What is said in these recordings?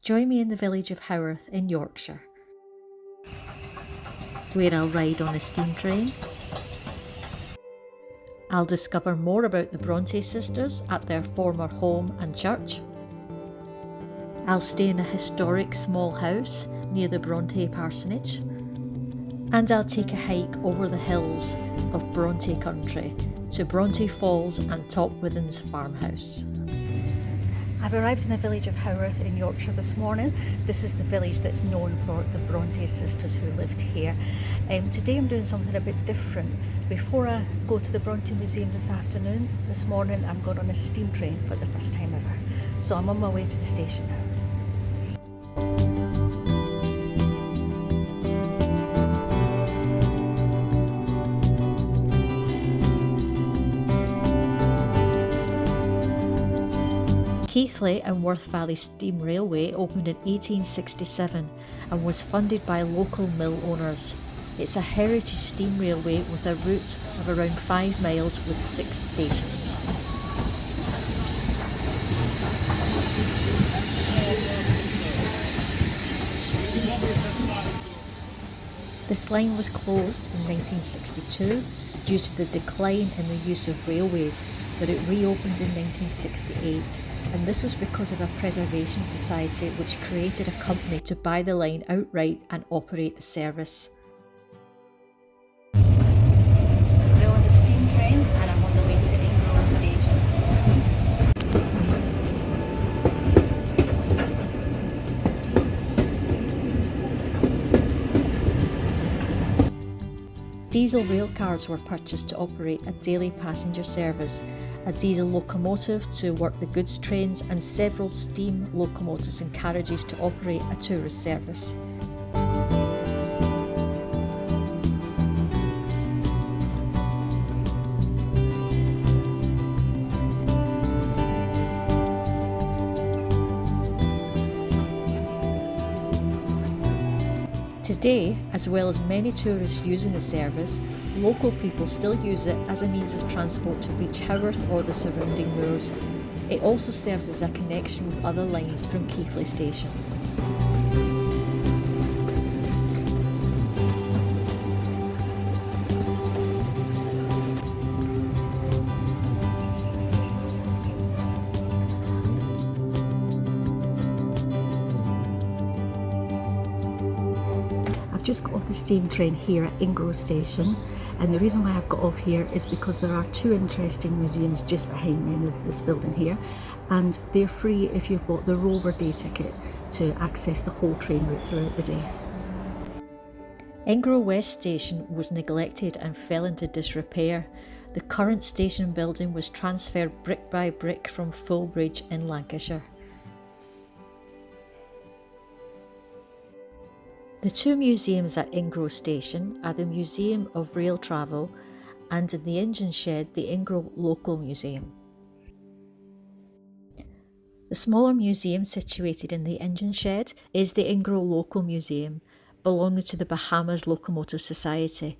Join me in the village of Haworth in Yorkshire, where I'll ride on a steam train. I'll discover more about the Brontë sisters at their former home and church. I'll stay in a historic small house near the Brontë Parsonage. And I'll take a hike over the hills of Brontë country to Brontë Falls and top Withens Farmhouse. I've arrived in the village of Haworth in Yorkshire this morning. This is the village that's known for the Brontë sisters who lived here. Today I'm doing something a bit different. Before I go to the Brontë Museum this morning I'm going on a steam train for the first time ever. So I'm on my way to the station now. Keighley and Worth Valley Steam Railway opened in 1867 and was funded by local mill owners. It's a heritage steam railway with a route of around 5 miles with 6 stations. This line was closed in 1962 due to the decline in the use of railways, but it reopened in 1968, and this was because of a preservation society which created a company to buy the line outright and operate the service. We're on the steam train and I'm on the way to Ingro station. Diesel rail cars were purchased to operate a daily passenger service, a diesel locomotive to work the goods trains, and several steam locomotives and carriages to operate a tourist service. Today, as well as many tourists using the service, local people still use it as a means of transport to reach Haworth or the surrounding moors. It also serves as a connection with other lines from Keighley station. Just got off the steam train here at Ingro station, and the reason why I've got off here is because there are 2 interesting museums just behind me in this building here, and they're free if you've bought the Rover Day ticket to access the whole train route throughout the day. Ingro West station was neglected and fell into disrepair. The current station building was transferred brick by brick from Fulbridge in Lancashire. The 2 museums at Ingro station are the Museum of Rail Travel and in the engine shed the Ingro Local Museum. The smaller museum situated in the engine shed is the Ingro Local Museum, belonging to the Bahamas Locomotive Society.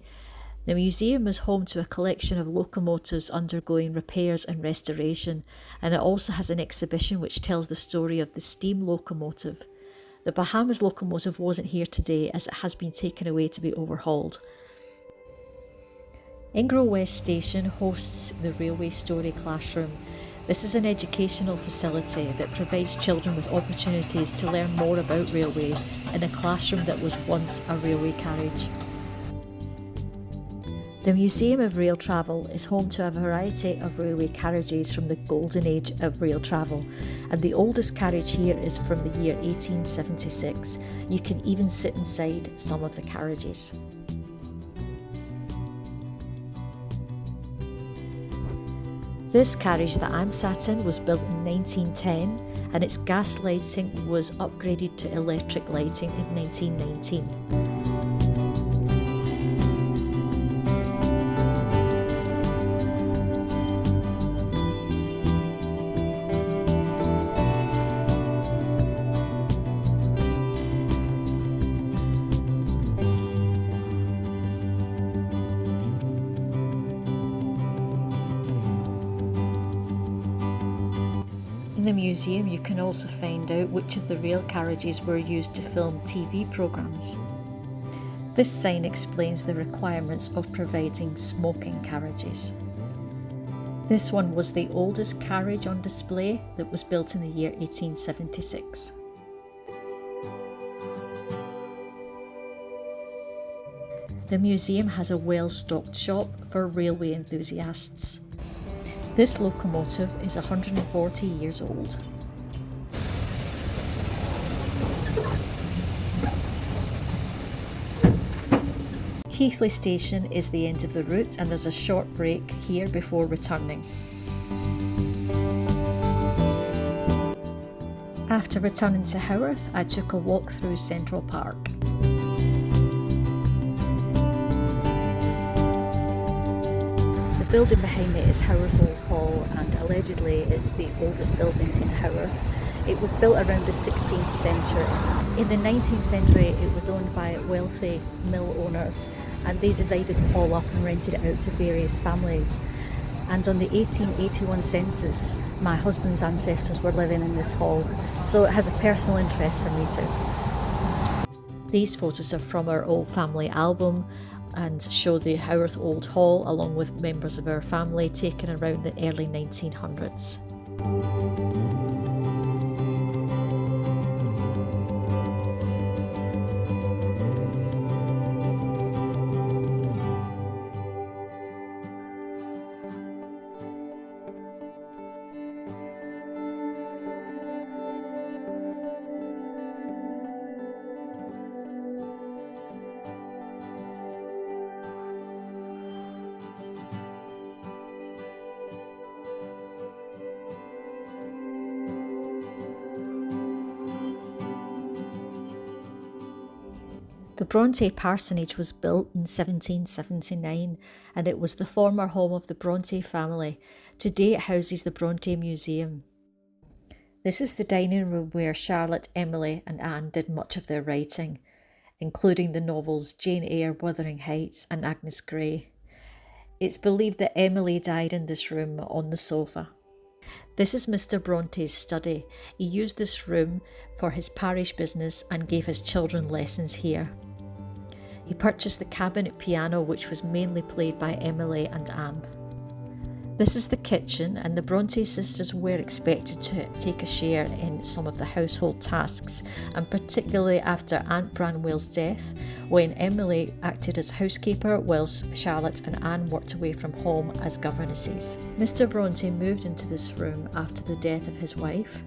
The museum is home to a collection of locomotives undergoing repairs and restoration, and it also has an exhibition which tells the story of the steam locomotive. The Bahamas locomotive wasn't here today as it has been taken away to be overhauled. Ingro West Station hosts the Railway Story Classroom. This is an educational facility that provides children with opportunities to learn more about railways in a classroom that was once a railway carriage. The Museum of Rail Travel is home to a variety of railway carriages from the golden age of rail travel, and the oldest carriage here is from the year 1876. You can even sit inside some of the carriages. This carriage that I'm sat in was built in 1910, and its gas lighting was upgraded to electric lighting in 1919. In the museum you can also find out which of the rail carriages were used to film TV programmes. This sign explains the requirements of providing smoking carriages. This one was the oldest carriage on display that was built in the year 1876. The museum has a well-stocked shop for railway enthusiasts. This locomotive is 140 years old. Keighley station is the end of the route, and there's a short break here before returning. After returning to Haworth, I took a walk through Central Park. The building behind me is Haworth Old Hall, and allegedly it's the oldest building in Haworth. It was built around the 16th century. In the 19th century it was owned by wealthy mill owners, and they divided it all up and rented it out to various families. And on the 1881 census, my husband's ancestors were living in this hall, so it has a personal interest for me too. These photos are from our old family album and show the Haworth Old Hall along with members of our family taken around the early 1900s. The Brontë Parsonage was built in 1779, and it was the former home of the Brontë family. Today it houses the Brontë Museum. This is the dining room where Charlotte, Emily and Anne did much of their writing, including the novels Jane Eyre, Wuthering Heights and Agnes Grey. It's believed that Emily died in this room on the sofa. This is Mr. Bronte's study. He used this room for his parish business and gave his children lessons here. He purchased the cabinet piano, which was mainly played by Emily and Anne. This is the kitchen, and the Brontë sisters were expected to take a share in some of the household tasks, and particularly after Aunt Branwell's death, when Emily acted as housekeeper whilst Charlotte and Anne worked away from home as governesses. Mr. Brontë moved into this room after the death of his wife.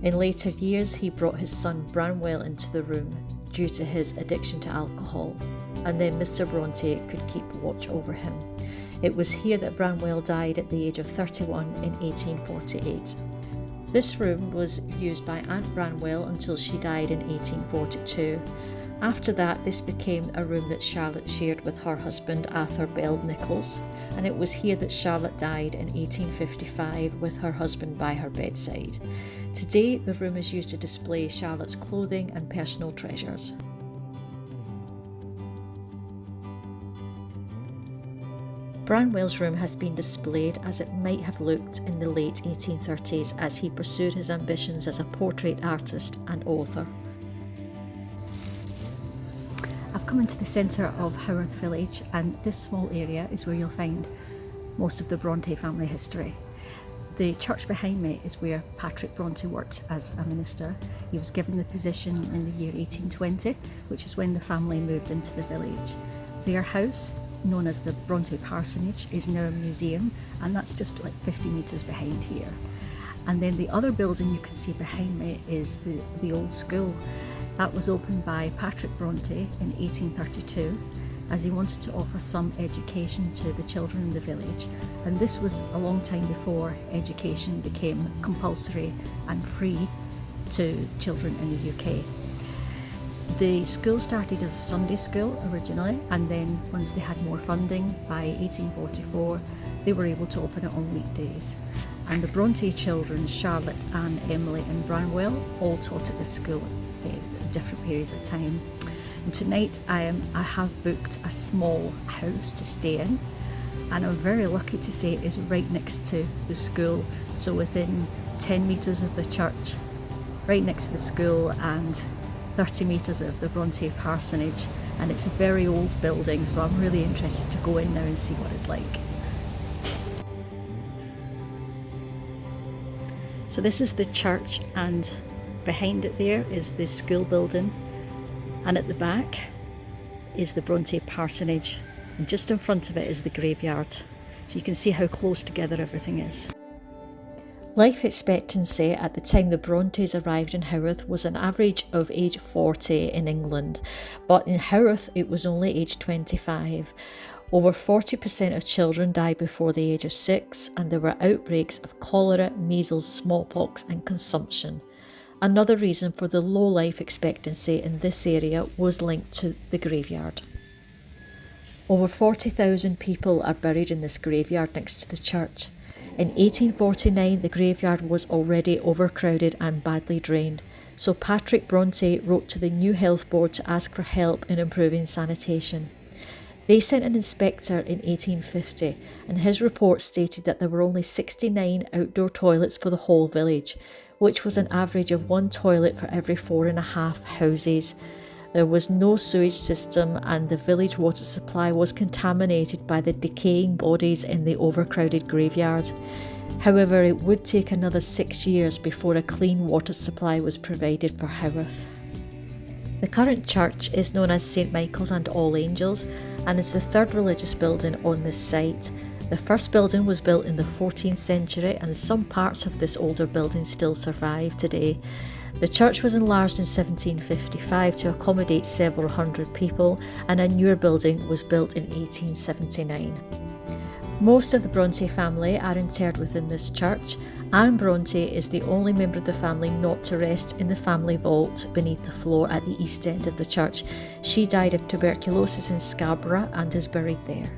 In later years, he brought his son Branwell into the room due to his addiction to alcohol, and then Mr. Brontë could keep watch over him. It was here that Branwell died at the age of 31 in 1848. This room was used by Aunt Branwell until she died in 1842. After that, this became a room that Charlotte shared with her husband Arthur Bell Nichols, and it was here that Charlotte died in 1855 with her husband by her bedside. Today, the room is used to display Charlotte's clothing and personal treasures. Branwell's room has been displayed as it might have looked in the late 1830s as he pursued his ambitions as a portrait artist and author. I've come into the centre of Haworth village, and this small area is where you'll find most of the Brontë family history. The church behind me is where Patrick Bronte worked as a minister. He was given the position in the year 1820, which is when the family moved into the village. Their house, known as the Brontë Parsonage, is now a museum, and that's just like 50 metres behind here. And then the other building you can see behind me is the old school. That was opened by Patrick Bronte in 1832 as he wanted to offer some education to the children in the village, and this was a long time before education became compulsory and free to children in the UK. The school started as a Sunday school originally, and then once they had more funding, by 1844 they were able to open it on weekdays. And the Bronte children, Charlotte, Anne, Emily and Branwell, all taught at this school at different periods of time. And tonight I have booked a small house to stay in, and I'm very lucky to say it is right next to the school, so within 10 metres of the church, right next to the school, and 30 metres of the Brontë Parsonage. And it's a very old building, so I'm really interested to go in now and see what it's like. So this is the church, and behind it there is the school building, and at the back is the Brontë Parsonage, and just in front of it is the graveyard. So you can see how close together everything is. Life expectancy at the time the Brontes arrived in Haworth was an average of age 40 in England, but in Haworth it was only age 25. Over 40% of children died before the age of 6, and there were outbreaks of cholera, measles, smallpox and consumption. Another reason for the low life expectancy in this area was linked to the graveyard. Over 40,000 people are buried in this graveyard next to the church. In 1849, the graveyard was already overcrowded and badly drained, so Patrick Bronte wrote to the New Health Board to ask for help in improving sanitation. They sent an inspector in 1850, and his report stated that there were only 69 outdoor toilets for the whole village, which was an average of 1 toilet for every 4.5 houses. There was no sewage system, and the village water supply was contaminated by the decaying bodies in the overcrowded graveyard. However, it would take another 6 years before a clean water supply was provided for Haworth. The current church is known as St Michael's and All Angels, and is the third religious building on this site. The first building was built in the 14th century, and some parts of this older building still survive today. The church was enlarged in 1755 to accommodate several hundred people, and a newer building was built in 1879. Most of the Bronte family are interred within this church. Anne Bronte is the only member of the family not to rest in the family vault beneath the floor at the east end of the church. She died of tuberculosis in Scarborough and is buried there.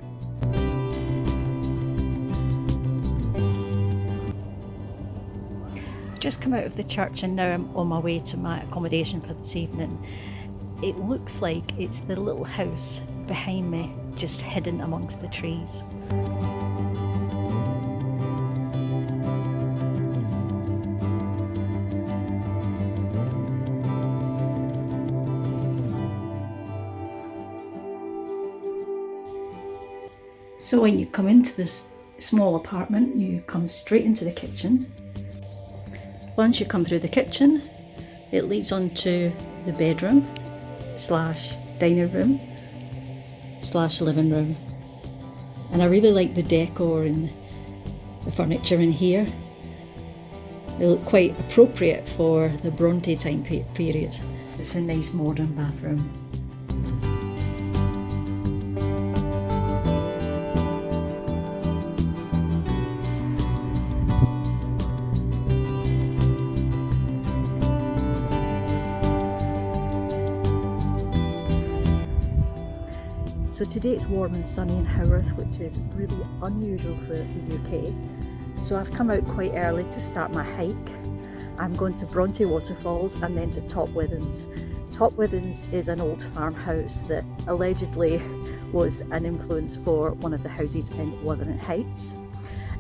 Just come out of the church, and now I'm on my way to my accommodation for this evening. It looks like it's the little house behind me, just hidden amongst the trees. So when you come into this small apartment, you come straight into the kitchen. Once you come through the kitchen, it leads on to the bedroom / dining room / living room. And I really like the decor and the furniture in here. They look quite appropriate for the Bronte time period. It's a nice modern bathroom. So today it's warm and sunny in Haworth, which is really unusual for the UK. So I've come out quite early to start my hike. I'm going to Brontë Waterfalls and then to Top Withens. Top Withens is an old farmhouse that allegedly was an influence for one of the houses in Wuthering Heights.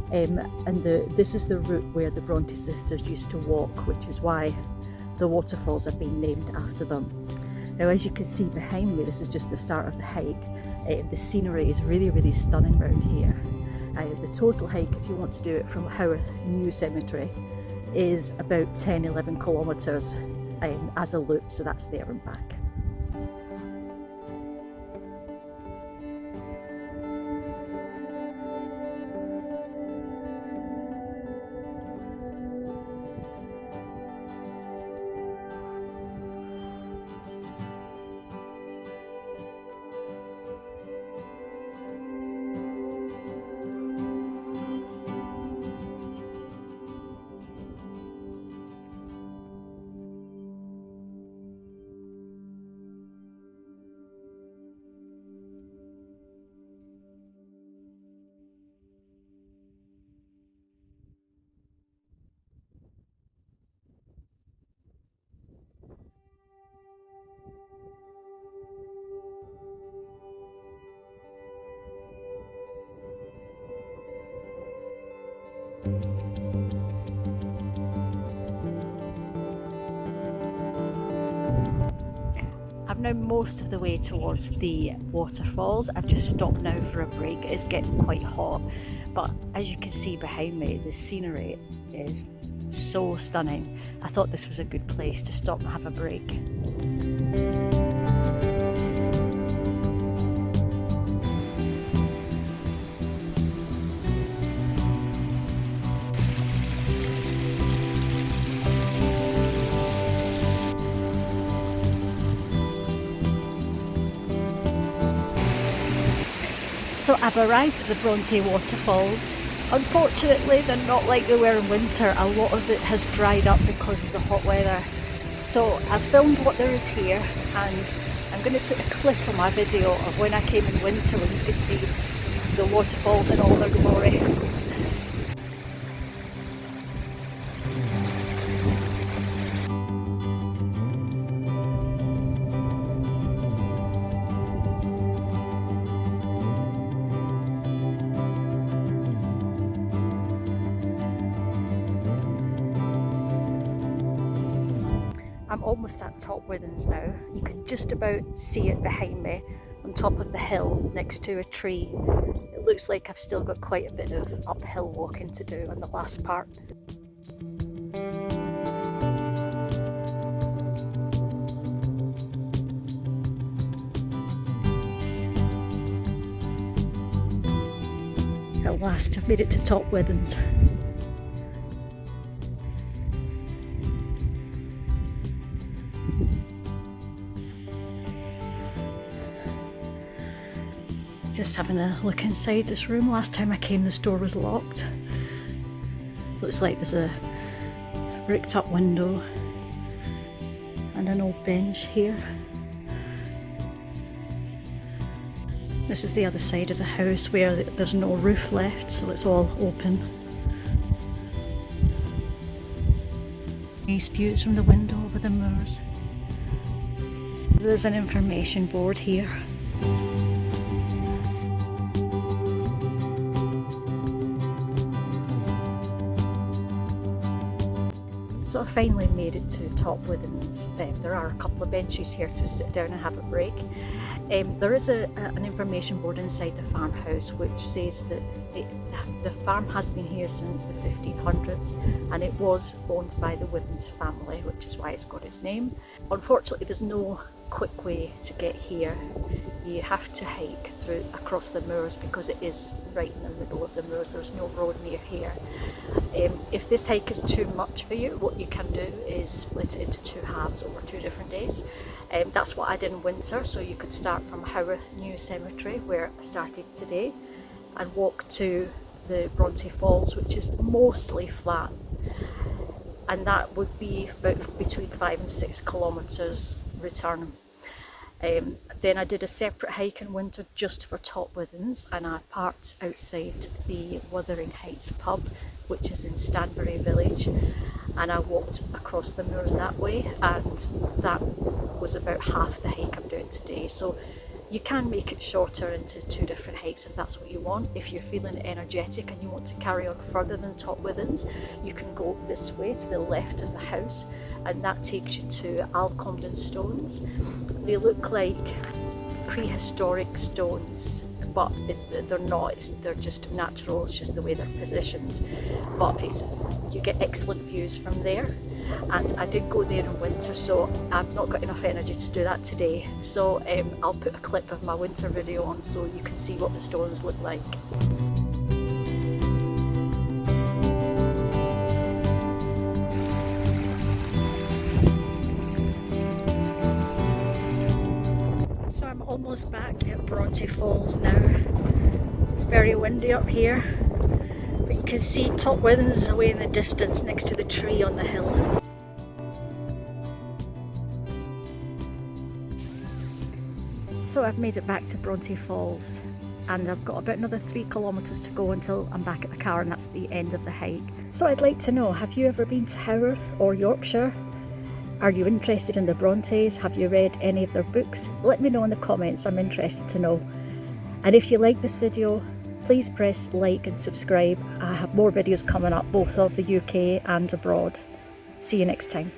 This is the route where the Bronte sisters used to walk, which is why the waterfalls have been named after them. Now, as you can see behind me, this is just the start of the hike. The scenery is really stunning around here. The total hike, if you want to do it from Haworth New Cemetery, is about 10-11 kilometres as a loop, so that's there and back. now most of the way towards the waterfalls. I've just stopped now for a break. It's getting quite hot, but as you can see behind me, the scenery is so stunning. I thought this was a good place to stop and have a break. So I've arrived at the Brontë Waterfalls. Unfortunately, they're not like they were in winter. A lot of it has dried up because of the hot weather. So I've filmed what there is here, and I'm going to put a clip on my video of when I came in winter when you could see the waterfalls in all their glory. I'm almost at Top Withens now. You can just about see it behind me on top of the hill next to a tree. It looks like I've still got quite a bit of uphill walking to do on the last part. At last, I've made it to Top Withens. Just having a look inside this room. Last time I came, this door was locked. Looks like there's a bricked up window and an old bench here. This is the other side of the house where there's no roof left, so it's all open. Nice views from the window over the moors. There's an information board here. So I finally made it to Top Withens. There are a couple of benches here to sit down and have a break. There is an information board inside the farmhouse which says that the farm has been here since the 1500s and it was owned by the Withens family, which is why it's got its name. Unfortunately, there's no quick way to get here. You have to hike across the moors because it is right in the middle of the moors. There's no road near here. If this hike is too much for you, what you can do is split it into two halves over 2 different days. That's what I did in winter, so you could start from Haworth New Cemetery, where I started today, and walk to the Brontë Falls, which is mostly flat, and that would be about between 5 and 6 kilometres return. Then I did a separate hike in winter just for Top Withens, and I parked outside the Wuthering Heights pub, which is in Stanbury village, and I walked across the moors that way, and that was about half the hike I'm doing today. So you can make it shorter into 2 different hikes if that's what you want. If you're feeling energetic and you want to carry on further than Top Withens, you can go this way to the left of the house, and that takes you to Alcomden stones. They look like prehistoric stones, but they're not. They're just natural. It's just the way they're positioned. But you get excellent views from there. And I did go there in winter, so I've not got enough energy to do that today. So I'll put a clip of my winter video on so you can see what the stones look like. So I'm almost back at Brontë Falls now. It's very windy up here, but you can see Top Withens is away in the distance next to the tree on the hill. So I've made it back to Brontë Falls, and I've got about another 3 kilometres to go until I'm back at the car, and that's the end of the hike. So I'd like to know, have you ever been to Haworth or Yorkshire? Are you interested in the Brontes? Have you read any of their books? Let me know in the comments, I'm interested to know. And if you like this video, please press like and subscribe. I have more videos coming up, both of the UK and abroad. See you next time.